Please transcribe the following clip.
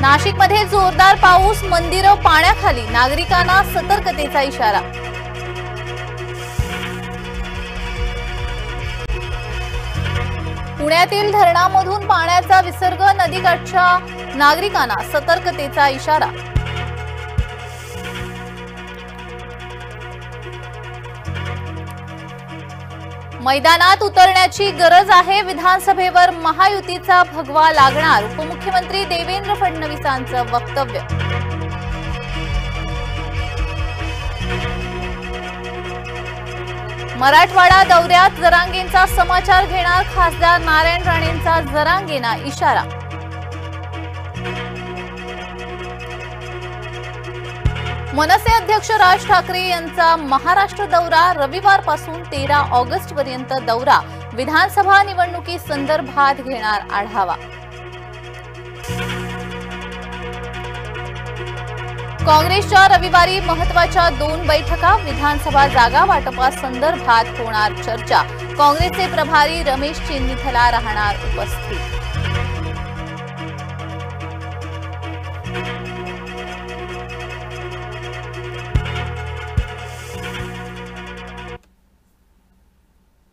नाशिकमध्ये जोरदार पाऊस, मंदिरं पाण्याखाली, नागरिकांना सतर्कतेचा इशारा। पुण्यातील धरणामधून पाण्याचा विसर्ग, नदीकाठच्या नागरिकांना सतर्कतेचा इशारा। मैदानात उतरण्याची गरज आहे, विधानसभेवर महायुतीचा भगवा लागणार, उपमुख्यमंत्री देवेंद्र फडणवीसांचं वक्तव्य। मराठवाडा दौऱ्यात जरांगेंचा समाचार घेणार खासदार नारायण राणेंचा जरांगेंना इशारा। मनसे अध्यक्ष राज ठाकरे यांचा महाराष्ट्र दौरा, रविवारपासून 13 ऑगस्ट पर्यंत दौरा, विधानसभा निवडणुकी संदर्भात घेणार आढावा। काँग्रेसच्या रविवारी महत्त्वाच्या 2 बैठका, विधानसभा जागा वाटपासंदर्भात होणार चर्चा, काँग्रेसचे प्रभारी रमेश चेन्नीथला राहणार उपस्थित।